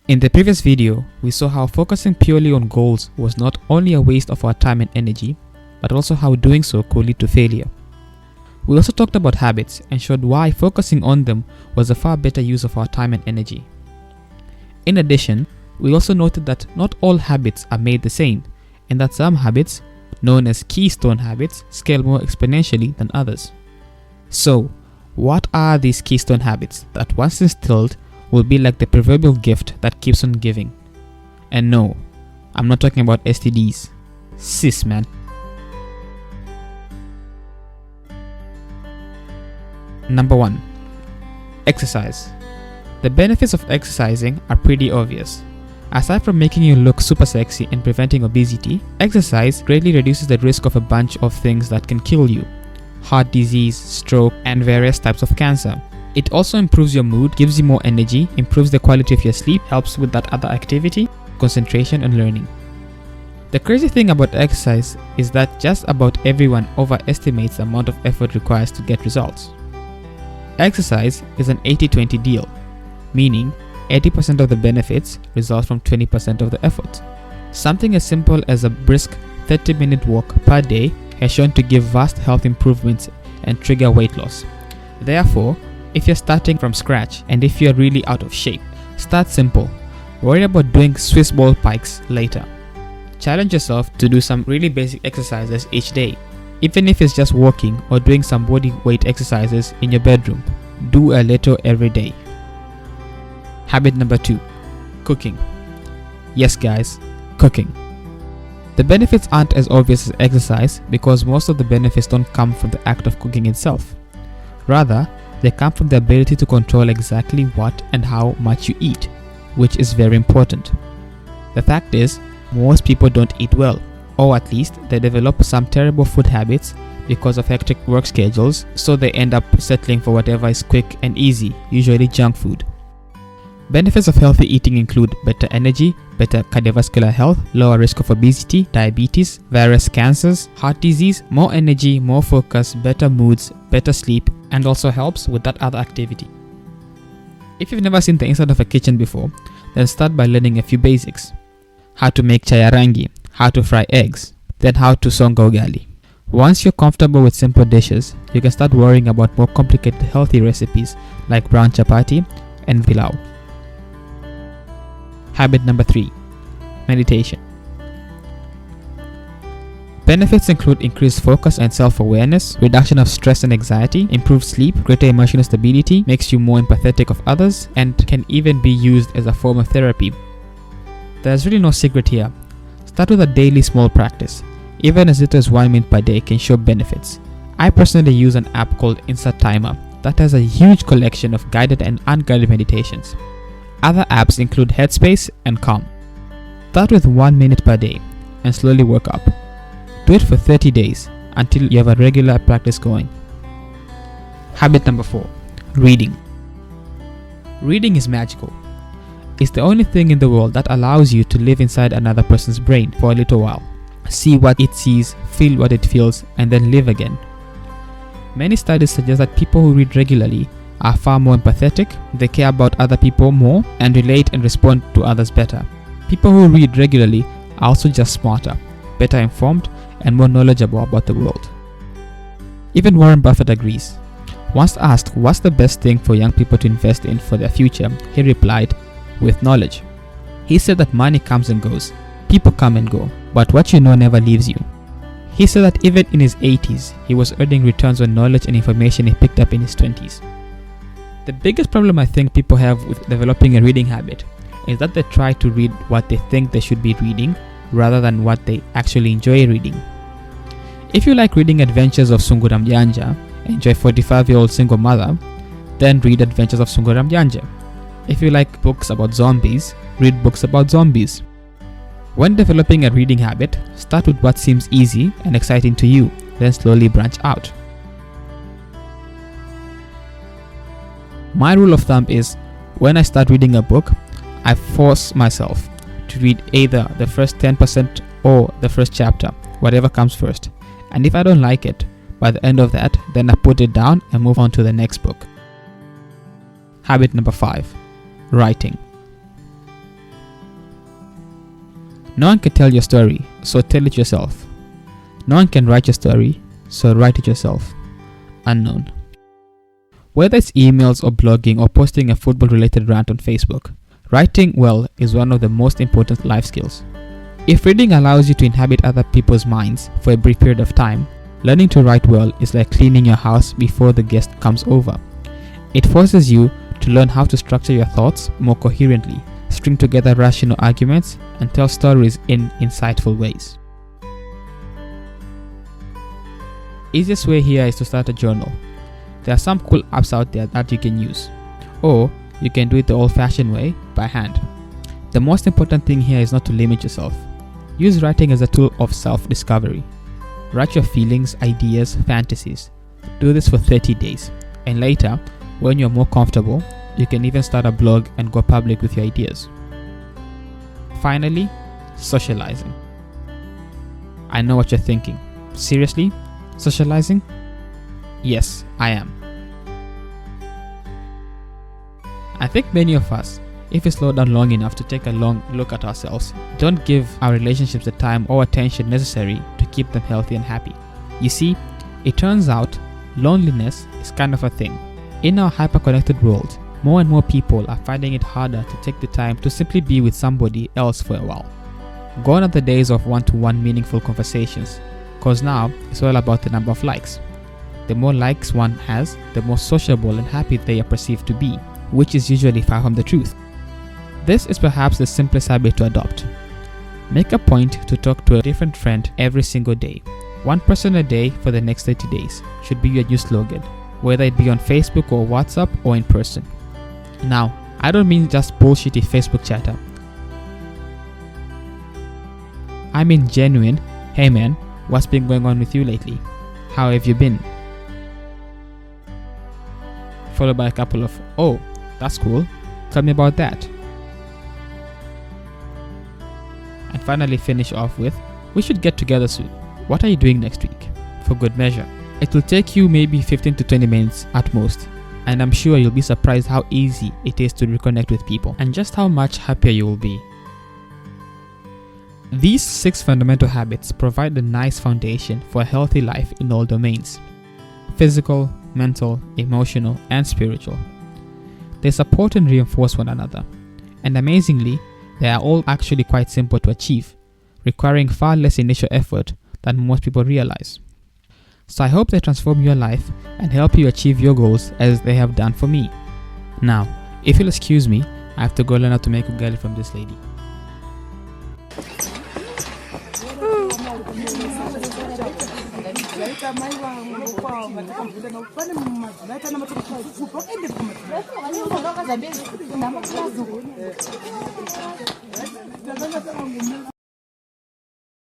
In the previous video, we saw how focusing purely on goals was not only a waste of our time and energy, but also how doing so could lead to failure. We also talked about habits and showed why focusing on them was a far better use of our time and energy. In addition, we also noted that not all habits are made the same, and that some habits, known as keystone habits, scale more exponentially than others. So, what are these keystone habits that once instilled will be like the proverbial gift that keeps on giving? And no, I'm not talking about STDs. Sis, man. Number 1. Exercise. The benefits of exercising are pretty obvious. Aside from making you look super sexy and preventing obesity, exercise greatly reduces the risk of a bunch of things that can kill you: heart disease, stroke, and various types of cancer. It also improves your mood, gives you more energy, improves the quality of your sleep, helps with that other activity, concentration, and learning. The crazy thing about exercise is that just about everyone overestimates the amount of effort required to get results. Exercise is an 80-20 deal, meaning 80% of the benefits result from 20% of the effort. Something as simple as a brisk 30-minute walk per day has shown to give vast health improvements and trigger weight loss. Therefore, if you're starting from scratch and if you're really out of shape, start simple. Worry about doing Swiss ball pikes later. Challenge yourself to do some really basic exercises each day. Even if it's just walking or doing some body weight exercises in your bedroom, do a little every day. Habit number 2. Cooking. Yes guys, cooking. The benefits aren't as obvious as exercise because most of the benefits don't come from the act of cooking itself. Rather, they come from the ability to control exactly what and how much you eat, which is very important. The fact is, most people don't eat well, or at least they develop some terrible food habits because of hectic work schedules, so they end up settling for whatever is quick and easy, usually junk food. Benefits of healthy eating include better energy, better cardiovascular health, lower risk of obesity, diabetes, various cancers, heart disease, more energy, more focus, better moods, better sleep, and also helps with that other activity. If you've never seen the inside of a kitchen before, then start by learning a few basics. How to make chaya rangi, how to fry eggs, then how to songa ugali. Once you're comfortable with simple dishes, you can start worrying about more complicated healthy recipes like brown chapati and pilau. Habit number 3. Meditation. Benefits include increased focus and self-awareness, reduction of stress and anxiety, improved sleep, greater emotional stability, makes you more empathetic of others, and can even be used as a form of therapy. There's really no secret here. Start with a daily small practice. Even as little as 1 minute per day can show benefits. I personally use an app called Insta Timer that has a huge collection of guided and unguided meditations. Other apps include Headspace and Calm. Start with 1 minute per day and slowly work up. Do it for 30 days until you have a regular practice going. Habit number 4. Reading. Reading is magical. It's the only thing in the world that allows you to live inside another person's brain for a little while. See what it sees, feel what it feels, and then live again. Many studies suggest that people who read regularly are far more empathetic, they care about other people more, and relate and respond to others better. People who read regularly are also just smarter, better informed, and more knowledgeable about the world. Even Warren Buffett agrees. Once asked what's the best thing for young people to invest in for their future, he replied, with knowledge. He said that money comes and goes, people come and go, but what you know never leaves you. He said that even in his 80s, he was earning returns on knowledge and information he picked up in his 20s. The biggest problem I think people have with developing a reading habit is that they try to read what they think they should be reading rather than what they actually enjoy reading. If you like reading Adventures of Sungura Mjanja, enjoy 45-year-old single mother, then read Adventures of Sungura Mjanja. If you like books about zombies, read books about zombies. When developing a reading habit, start with what seems easy and exciting to you, then slowly branch out. My rule of thumb is, when I start reading a book, I force myself to read either the first 10% or the first chapter, whatever comes first. And if I don't like it, by the end of that, then I put it down and move on to the next book. Habit number 5. Writing. No one can tell your story, so tell it yourself. No one can write your story, so write it yourself. Unknown. Whether it's emails or blogging or posting a football-related rant on Facebook, writing well is one of the most important life skills. If reading allows you to inhabit other people's minds for a brief period of time, learning to write well is like cleaning your house before the guest comes over. It forces you to learn how to structure your thoughts more coherently, string together rational arguments, and tell stories in insightful ways. Easiest way here is to start a journal. There are some cool apps out there that you can use. Or you can do it the old-fashioned way, by hand. The most important thing here is not to limit yourself. Use writing as a tool of self-discovery. Write your feelings, ideas, fantasies. Do this for 30 days. And later, when you're more comfortable, you can even start a blog and go public with your ideas. Finally, socializing. I know what you're thinking. Seriously? Socializing? Yes, I am. I think many of us, if we slow down long enough to take a long look at ourselves, don't give our relationships the time or attention necessary to keep them healthy and happy. You see, it turns out loneliness is kind of a thing. In our hyper-connected world, more and more people are finding it harder to take the time to simply be with somebody else for a while. Gone are the days of one-to-one meaningful conversations, cause now it's all about the number of likes. The more likes one has, the more sociable and happy they are perceived to be, which is usually far from the truth. This is perhaps the simplest habit to adopt. Make a point to talk to a different friend every single day. One person a day for the next 30 days should be your new slogan, whether it be on Facebook or WhatsApp or in person. Now, I don't mean just bullshitty Facebook chatter. I mean genuine, hey man, what's been going on with you lately? How have you been? Followed by a couple of, oh, that's cool, tell me about that. And finally finish off with, we should get together soon. What are you doing next week? For good measure. It will take you maybe 15 to 20 minutes at most, and I'm sure you'll be surprised how easy it is to reconnect with people and just how much happier you will be. These 6 fundamental habits provide a nice foundation for a healthy life in all domains: physical, mental, emotional, and spiritual. They support and reinforce one another, and amazingly, they are all actually quite simple to achieve, requiring far less initial effort than most people realize. So I hope they transform your life and help you achieve your goals as they have done for me. Now, if you'll excuse me, I have to go learn how to make ugali from this lady.